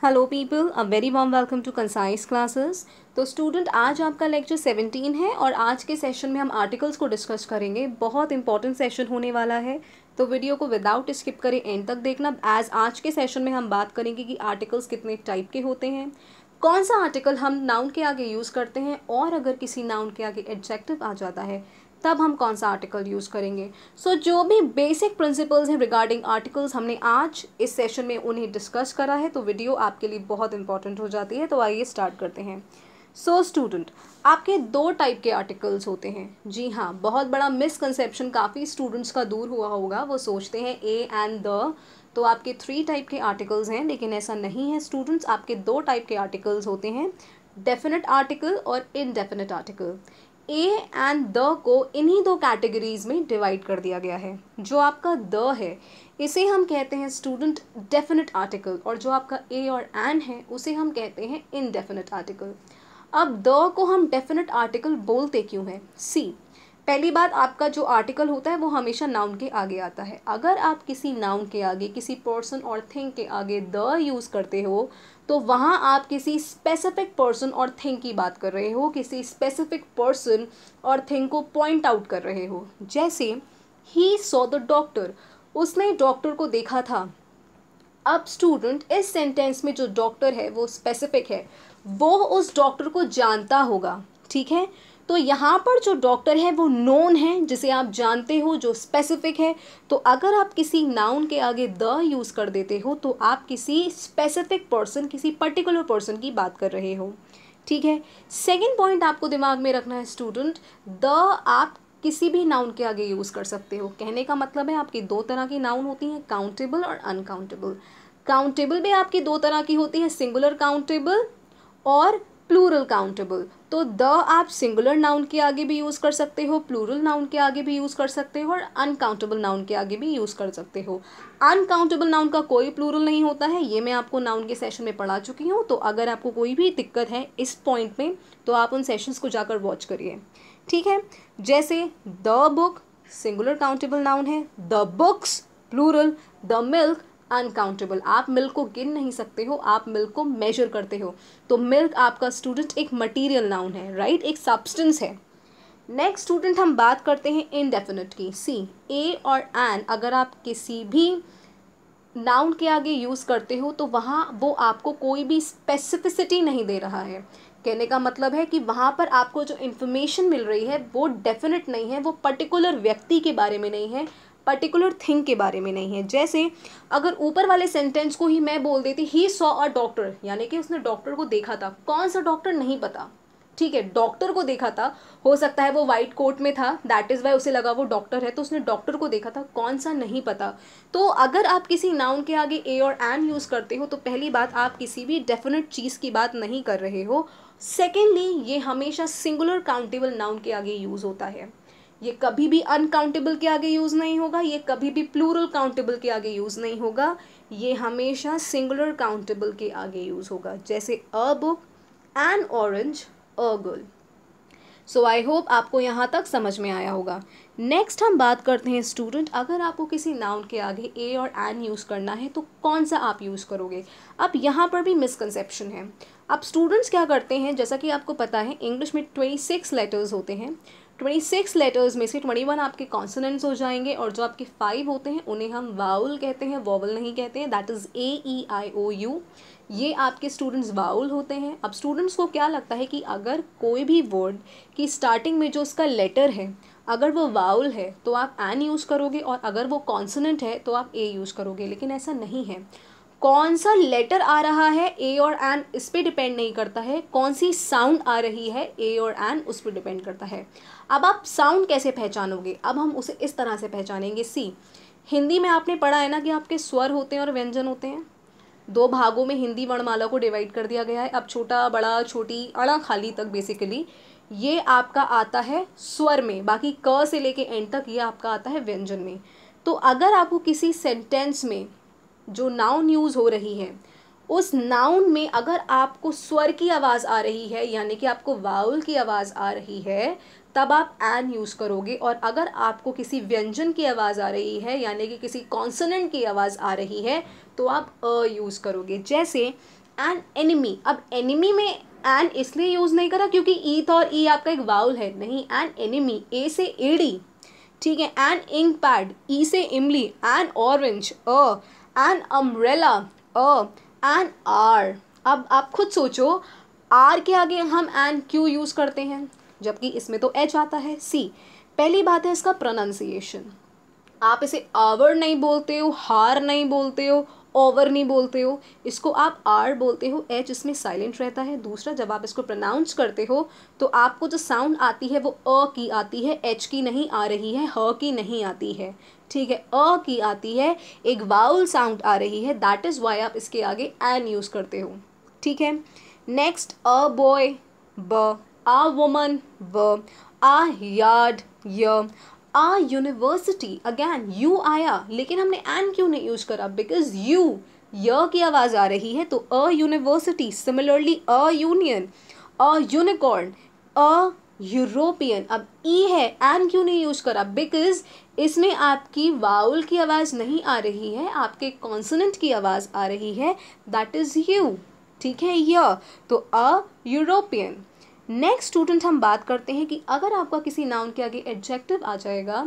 Hello people, a very warm welcome to concise classes. तो student, आज आपका lecture 17 है और आज के सेशन में हम आर्टिकल्स को डिस्कस करेंगे। बहुत इंपॉर्टेंट सेशन होने वाला है, तो वीडियो को विदाउट स्किप करें एंड तक देखना। एज आज के सेशन में हम बात करेंगे कि आर्टिकल्स कितने टाइप के होते हैं, कौन सा आर्टिकल हम नाउन के आगे यूज़ करते हैं, और अगर किसी नाउन के आगे एडजेक्टिव आ जाता है तब हम कौन सा आर्टिकल यूज़ करेंगे। जो भी बेसिक प्रिंसिपल्स हैं रिगार्डिंग आर्टिकल्स हमने आज इस सेशन में उन्हें डिस्कस करा है, तो वीडियो आपके लिए बहुत इंपॉर्टेंट हो जाती है। तो आइए स्टार्ट करते हैं। स्टूडेंट, आपके दो टाइप के आर्टिकल्स होते हैं। जी हाँ, बहुत बड़ा मिसकंसेप्शन काफ़ी स्टूडेंट्स का दूर हुआ होगा। वो सोचते हैं ए एंड द, तो आपके 3 टाइप के आर्टिकल्स हैं, लेकिन ऐसा नहीं है स्टूडेंट्स। आपके 2 टाइप के आर्टिकल्स होते हैं, डेफिनेट आर्टिकल और indefinite article. A and the को इन्हीं 2 कैटेगरीज में डिवाइड कर दिया गया है। जो आपका द है इसे हम कहते हैं स्टूडेंट डेफिनेट आर्टिकल, और जो आपका ए और एन है उसे हम कहते हैं इनडेफिनेट आर्टिकल। अब द को हम डेफिनेट आर्टिकल बोलते क्यों हैं? सी, पहली बात, आपका जो आर्टिकल होता है वो हमेशा नाउन के आगे आता है। अगर आप किसी नाउन के आगे, किसी पर्सन और थिंग के आगे द यूज़ करते हो तो वहाँ आप किसी स्पेसिफिक पर्सन और थिंग की बात कर रहे हो, किसी स्पेसिफिक पर्सन और थिंग को पॉइंट आउट कर रहे हो। जैसे ही सॉ द डॉक्टर, उसने डॉक्टर को देखा था। अब स्टूडेंट, इस सेंटेंस में जो डॉक्टर है वो स्पेसिफिक है, वो उस डॉक्टर को जानता होगा, ठीक है। तो यहाँ पर जो डॉक्टर है वो नोन है, जिसे आप जानते हो, जो स्पेसिफिक है। तो अगर आप किसी नाउन के आगे द यूज़ कर देते हो तो आप किसी स्पेसिफिक पर्सन, किसी पर्टिकुलर पर्सन की बात कर रहे हो, ठीक है। सेकेंड पॉइंट आपको दिमाग में रखना है स्टूडेंट, द आप किसी भी नाउन के आगे यूज़ कर सकते हो। कहने का मतलब है आपकी 2 तरह की नाउन होती हैं, काउंटेबल और अनकाउंटेबल। काउंटेबल भी आपकी 2 तरह की होती है, सिंगुलर काउंटेबल और प्लूरल काउंटेबल। तो द आप सिंगुलर नाउन के आगे भी यूज़ कर सकते हो, प्लूरल नाउन के आगे भी यूज़ कर सकते हो, और अनकाउंटेबल नाउन के आगे भी यूज़ कर सकते हो। अनकाउंटेबल नाउन का कोई प्लूरल नहीं होता है, ये मैं आपको नाउन के सेशन में पढ़ा चुकी हूँ। तो अगर आपको कोई भी दिक्कत है इस पॉइंट में तो आप उन सेशंस को जाकर वॉच करिए, ठीक है। जैसे the book singular countable noun है, the books plural, the milk uncountable. आप मिल्क को गिन नहीं सकते हो, आप मिल्क को मेजर करते हो। तो मिल्क आपका स्टूडेंट एक मटेरियल नाउन है, राइट, एक सब्सटेंस है। नेक्स्ट स्टूडेंट, हम बात करते हैं इनडेफिनेट की। सी, ए और एन अगर आप किसी भी नाउन के आगे यूज़ करते हो तो वहाँ वो आपको कोई भी स्पेसिफिसिटी नहीं दे रहा है। कहने का मतलब है कि वहाँ पर आपको जो इन्फॉर्मेशन मिल रही है वो डेफिनेट नहीं है, वो पर्टिकुलर व्यक्ति के बारे में नहीं है, पर्टिकुलर थिंग के बारे में नहीं है। जैसे अगर ऊपर वाले सेंटेंस को ही मैं बोल देती ही सॉ अ डॉक्टर, यानी कि उसने डॉक्टर को देखा था, कौन सा डॉक्टर नहीं पता, ठीक है, डॉक्टर को देखा था। हो सकता है वो वाइट कोट में था, दैट इज़ वाई उसे लगा वो डॉक्टर है, तो उसने डॉक्टर को देखा था, कौन सा नहीं पता। तो अगर आप किसी नाउन के आगे ए और एन यूज़ करते हो तो पहली बात, आप किसी भी डेफिनेट चीज़ की बात नहीं कर रहे हो। सेकेंडली, ये हमेशा सिंगुलर काउंटेबल नाउन के आगे यूज़ होता है। ये कभी भी अनकाउंटेबल के आगे यूज़ नहीं होगा, ये कभी भी प्लूरल काउंटेबल के आगे यूज़ नहीं होगा, ये हमेशा सिंगुलर काउंटेबल के आगे यूज़ होगा। जैसे a book, N orange, a girl. I hope आपको यहाँ तक समझ में आया होगा। नेक्स्ट हम बात करते हैं स्टूडेंट, अगर आपको किसी नाउन के आगे ए और एन यूज़ करना है तो कौन सा आप यूज़ करोगे। अब यहाँ पर भी मिसकंसेप्शन है। अब स्टूडेंट्स क्या करते हैं, जैसा कि आपको पता है इंग्लिश में 26 लेटर्स होते हैं। 26 लेटर्स में से 21 आपके कॉन्सोनेंट्स हो जाएंगे, और जो आपके 5 होते हैं उन्हें हम वाउल कहते हैं, वॉवल नहीं कहते हैं। दैट इज़ AEIOU, ये आपके स्टूडेंट्स वाउल होते हैं। अब स्टूडेंट्स को क्या लगता है कि अगर कोई भी वर्ड की स्टार्टिंग में जो उसका लेटर है अगर वो वाउल है तो आप एन यूज़ करोगे, और अगर वो कॉन्सोनेंट है तो आप ए यूज़ करोगे, लेकिन ऐसा नहीं है। कौन सा लेटर आ रहा है ए और एन इस पे डिपेंड नहीं करता है, कौन सी साउंड आ रही है ए और एन उस पर डिपेंड करता है। अब आप साउंड कैसे पहचानोगे, अब हम उसे इस तरह से पहचानेंगे। सी, हिंदी में आपने पढ़ा है ना कि आपके स्वर होते हैं और व्यंजन होते हैं। 2 भागों में हिंदी वर्णमाला को डिवाइड कर दिया गया है। अब छोटा, बड़ा, छोटी, अड़ा, खाली तक बेसिकली ये आपका आता है स्वर में, बाकी क से लेके एंड तक ये आपका आता है व्यंजन में। तो अगर आपको किसी सेंटेंस में जो नाउन यूज़ हो रही है उस नाउन में अगर आपको स्वर की आवाज़ आ रही है, यानी कि आपको वाउल की आवाज़ आ रही है, तब आप एन यूज़ करोगे। और अगर आपको किसी व्यंजन की आवाज़ आ रही है, यानी कि किसी कॉन्सोनेंट की आवाज़ आ रही है, तो आप अ यूज़ करोगे। जैसे एन एनिमी, अब एनिमी में एन इसलिए यूज़ नहीं करा क्योंकि ईथ और ई आपका एक वाउल है, नहीं, एन एनिमी, ए से एडी, ठीक है, एन इंक पैड, ई से इमली, an orange, an umbrella, an R. अब आप खुद सोचो, आर के आगे हम एन क्यों यूज़ करते हैं जबकि इसमें तो एच आता है। सी, पहली बात है इसका प्रोनाउंसिएशन, आप इसे आवर नहीं बोलते हो, हार नहीं बोलते हो, ओवर नहीं बोलते हो, इसको आप आर बोलते हो, एच इसमें साइलेंट रहता है। दूसरा, जब आप इसको प्रोनाउंस करते हो तो आपको जो साउंड आती है वो अ की आती है, एच की नहीं आ रही है, ह की नहीं आती है, ठीक है, अ की आती है, एक वाउल साउंड आ रही है, दैट इज़ वाई आप इसके आगे एन यूज़ करते हो, ठीक है। नेक्स्ट, अ बॉय, ब, आ वुमन, व, आ यार्ड, य, आ यूनिवर्सिटी, अगैन यू आया, लेकिन हमने एन क्यों नहीं यूज करा, बिकॉज यू, य की आवाज़ आ रही है, तो a university. Similarly a union, a unicorn, a European. अब ई है, एन क्यों नहीं यूज करा, बिकॉज इसमें आपकी वाउल की आवाज़ नहीं आ रही है, आपके कॉन्सोनेंट की आवाज़ आ रही है, दैट इज़ यू, ठीक है, य, तो अ यूरोपियन। नेक्स्ट स्टूडेंट, हम बात करते हैं कि अगर आपका किसी नाउन के आगे एडजेक्टिव आ जाएगा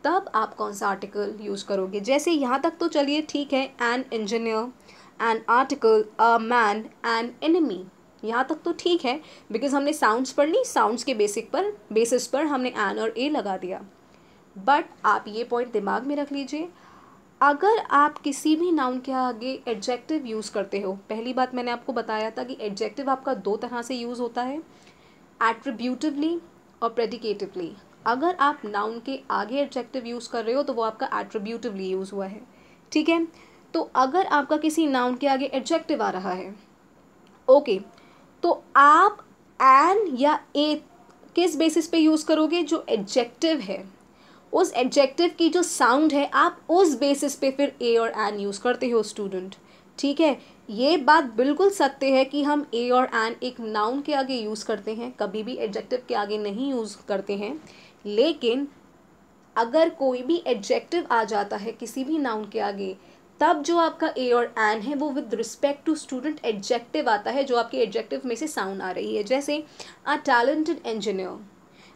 तब आप कौन सा आर्टिकल यूज़ करोगे। जैसे यहाँ तक तो चलिए ठीक है, an engineer, an article, a man, an enemy, यहाँ तक तो ठीक है बिकॉज हमने साउंड्स पढ़ ली, साउंड्स के बेसिस पर हमने एन और ए लगा दिया। बट आप ये पॉइंट दिमाग में रख लीजिए, अगर आप किसी भी नाउन के आगे एडजेक्टिव यूज़ करते हो, पहली बात मैंने आपको बताया था कि एडजेक्टिव आपका दो तरह से यूज़ होता है, एट्रीब्यूटिवली और प्रेडिकेटिवली। अगर आप नाउन के आगे एडजेक्टिव यूज़ कर रहे हो तो वो आपका एट्रीब्यूटिवली यूज़ हुआ है, ठीक है। तो अगर आपका किसी नाउन के आगे एडजेक्टिव आ रहा है, ओके, तो आप एन या ए किस बेसिस पे यूज़ करोगे, जो एडजेक्टिव है उस एडजेक्टिव की जो साउंड है आप उस बेसिस पे फिर ए और एन यूज़ करते हो स्टूडेंट, ठीक है। ये बात बिल्कुल सत्य है कि हम ए और एन एक नाउन के आगे यूज़ करते हैं, कभी भी एडजेक्टिव के आगे नहीं यूज़ करते हैं। लेकिन अगर कोई भी एडजेक्टिव आ जाता है किसी भी नाउन के आगे, तब जो आपका ए और एन है वो with respect to student adjective आता है, जो आपके एडजेक्टिव में से साउंड आ रही है। जैसे अ टैलेंटेड इंजीनियर,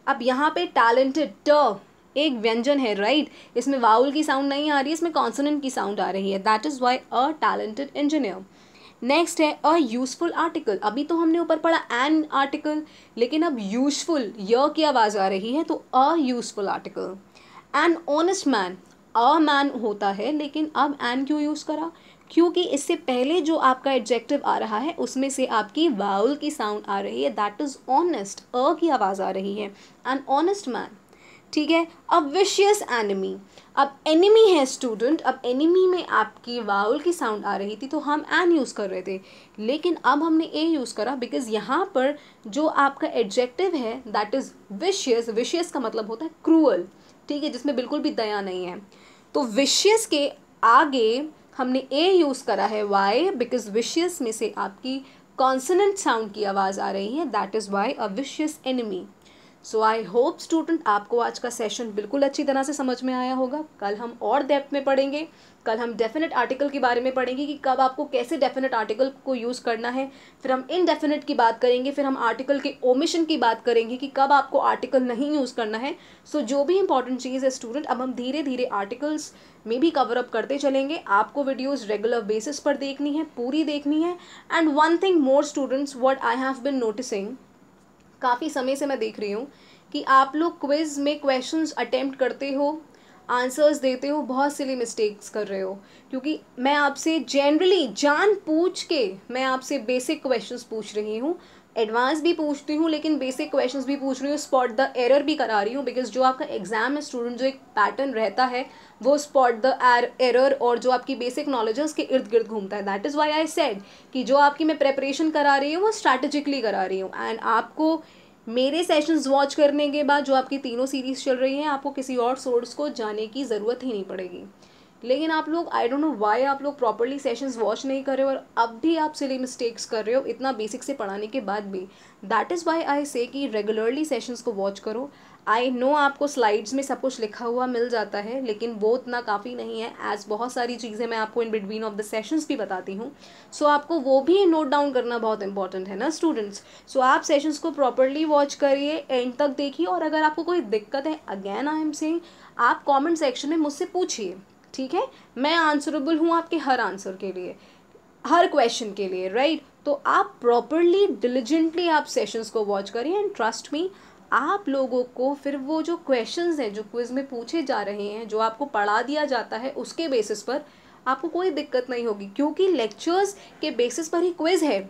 अब यहाँ पे टैलेंटेड, ट एक व्यंजन है, राइट, इसमें वाउल की साउंड नहीं आ रही है, इसमें कॉन्सोनेंट की साउंड आ रही है, that is why a talented engineer. Next है अ यूजफुल आर्टिकल, अभी तो हमने ऊपर पढ़ा एन आर्टिकल, लेकिन अब यूजफुल, य की आवाज़ आ रही है, तो a useful article. An honest man, a man होता है लेकिन अब एन क्यों यूज़ करा, क्योंकि इससे पहले जो आपका एडजेक्टिव आ रहा है उसमें से आपकी वाउल की साउंड आ रही है, दैट इज़ ऑनेस्ट, अ की आवाज़ आ रही है, एन ऑनेस्ट मैन, ठीक है। अब विशियस एनिमी, अब एनिमी है स्टूडेंट, अब एनिमी में आपकी वाउल की साउंड आ रही थी तो हम एन यूज़ कर रहे थे, लेकिन अब हमने ए यूज़ करा बिकॉज यहाँ पर जो आपका एडजेक्टिव है दैट इज़ विशियस, विशियस का मतलब होता है क्रूअल, ठीक है, जिसमें बिल्कुल भी दया नहीं है। तो विशियस के आगे हमने ए यूज़ करा है, वाई, बिकॉज विशियस में से आपकी कॉन्सोनेंट साउंड की आवाज़ आ रही है, that is why a vicious enemy. So I hope student आपको आज का सेशन बिल्कुल अच्छी तरह से समझ में आया होगा। कल हम और डेप्थ में पढ़ेंगे, कल हम डेफिनेट आर्टिकल के बारे में पढ़ेंगे कि कब आपको कैसे डेफिनेट आर्टिकल को यूज़ करना है, फिर हम इनडेफिनेट की बात करेंगे, फिर हम आर्टिकल के ओमिशन की बात करेंगे कि कब आपको आर्टिकल नहीं यूज़ करना है। सो जो भी इंपॉर्टेंट चीज़ है स्टूडेंट, अब हम धीरे धीरे आर्टिकल्स में भी कवर अप करते चलेंगे। आपको वीडियोज़ रेगुलर बेसिस पर देखनी है, पूरी देखनी है। And one thing more students, what I have been noticing, काफ़ी समय से मैं देख रही हूँ कि आप लोग क्विज़ में क्वेश्चंस अटेम्प्ट करते हो, आंसर्स देते हो, बहुत सिली मिस्टेक्स कर रहे हो, क्योंकि मैं आपसे जनरली पूछ के मैं आपसे बेसिक क्वेश्चंस पूछ रही हूँ, एडवांस भी पूछती हूँ लेकिन बेसिक क्वेश्चंस भी पूछ रही हूँ, स्पॉट द एरर भी करा रही हूँ, बिकॉज जो आपका एग्जाम है स्टूडेंट, जो एक पैटर्न रहता है वो स्पॉट द एरर और जो आपकी बेसिक नॉलेज है उसके इर्द गिर्द घूमता है। That is why I said कि जो आपकी मैं प्रेपरेशन करा रही हूँ वो स्ट्रैटेजिकली करा रही हूँ। एंड आपको मेरे सेशंस वॉच करने के बाद जो आपकी तीनों सीरीज़ चल रही हैं, आपको किसी और सोर्स को जाने की ज़रूरत ही नहीं पड़ेगी। लेकिन आप लोग, आई डोंट नो व्हाई, आप लोग प्रॉपर्ली सेशंस वॉच नहीं कर रहे हो और अब भी आप सिली मिस्टेक्स कर रहे हो इतना बेसिक से पढ़ाने के बाद भी। दैट इज़ वाई आई से कि रेगुलरली सेशंस को वॉच करो, आई नो आपको स्लाइड्स में सब कुछ लिखा हुआ मिल जाता है, लेकिन वो उतना काफ़ी नहीं है, एज बहुत सारी चीज़ें मैं आपको in between of the sessions भी बताती हूँ। सो आपको वो भी नोट डाउन करना बहुत इंपॉर्टेंट है ना स्टूडेंट्स। सो आप सेशंस को प्रॉपरली वॉच करिए, एंड तक देखिए, और अगर आपको कोई दिक्कत है, अगेन आई एम सेइंग, आप कॉमेंट सेक्शन में मुझसे पूछिए, ठीक है। मैं आंसरेबल हूँ आपके हर आंसर के लिए, हर क्वेश्चन के लिए, राइट। तो आप प्रॉपरली डिलिजेंटली आप सेशंस को वॉच करिए, एंड ट्रस्ट मी, आप लोगों को फिर वो जो क्वेश्चंस हैं जो क्विज में पूछे जा रहे हैं, जो आपको पढ़ा दिया जाता है, उसके बेसिस पर आपको कोई दिक्कत नहीं होगी, क्योंकि लेक्चर्स के बेसिस पर ही क्विज है,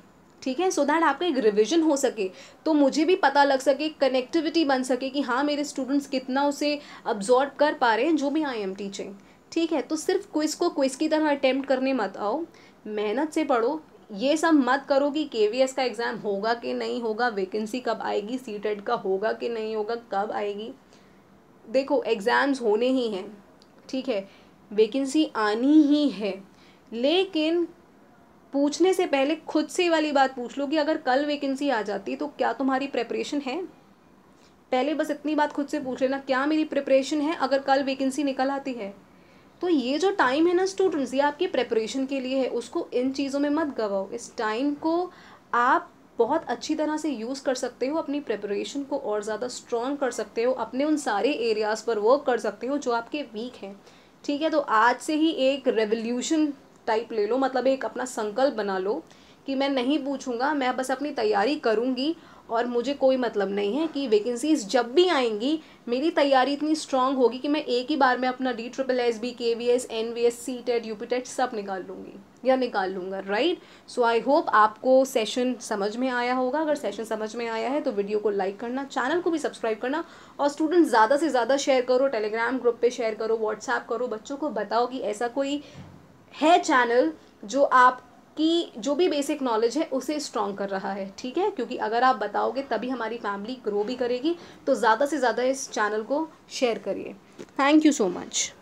ठीक है। सो दैट आपका एक रिविजन हो सके, तो मुझे भी पता लग सके, कनेक्टिविटी बन सके कि हाँ मेरे स्टूडेंट्स कितना उसे अब्जॉर्ब कर पा रहे हैं जो भी आई एम टीचिंग, ठीक है। तो सिर्फ क्विज को क्विज की तरह अटेम्प्ट करने मत आओ, मेहनत से पढ़ो। ये सब मत करो कि केवीएस का एग्ज़ाम होगा कि नहीं होगा, वैकेंसी कब आएगी, सीटेट का होगा कि नहीं होगा, कब आएगी। देखो एग्ज़ाम्स होने ही हैं, ठीक है, वैकेंसी आनी ही है, लेकिन पूछने से पहले खुद से वाली बात पूछ लो कि अगर कल वैकेंसी आ जाती तो क्या तुम्हारी प्रिपरेशन है। पहले बस इतनी बात खुद से पूछ लेना, क्या मेरी प्रिपरेशन है अगर कल वैकेंसी निकल आती है। तो ये जो टाइम है ना स्टूडेंट्स, ये आपकी प्रिपरेशन के लिए है, उसको इन चीज़ों में मत गवाओ। इस टाइम को आप बहुत अच्छी तरह से यूज़ कर सकते हो, अपनी प्रिपरेशन को और ज़्यादा स्ट्रॉन्ग कर सकते हो, अपने उन सारे एरियाज़ पर वर्क कर सकते हो जो आपके वीक हैं, ठीक है। तो आज से ही एक रेवोल्यूशन टाइप ले लो, मतलब एक अपना संकल्प बना लो कि मैं नहीं पूछूंगा, मैं बस अपनी तैयारी करूंगी, और मुझे कोई मतलब नहीं है कि वैकेंसीज जब भी आएंगी मेरी तैयारी इतनी स्ट्रांग होगी कि मैं एक ही बार में अपना DSSB, KVS, NVS, CTET, UPTET सब निकाल लूँगी या निकाल लूँगा, राइट। सो आई होप आपको सेशन समझ में आया होगा। अगर सेशन समझ में आया है तो वीडियो को लाइक करना, चैनल को भी सब्सक्राइब करना, और स्टूडेंट ज़्यादा से ज़्यादा शेयर करो, टेलीग्राम ग्रुप पे शेयर करो, व्हाट्सएप करो, बच्चों को बताओ कि ऐसा कोई है चैनल जो आपकी जो भी बेसिक नॉलेज है उसे स्ट्रॉन्ग कर रहा है, ठीक है। क्योंकि अगर आप बताओगे तभी हमारी फैमिली ग्रो भी करेगी, तो ज़्यादा से ज़्यादा इस चैनल को शेयर करिए। Thank you so much.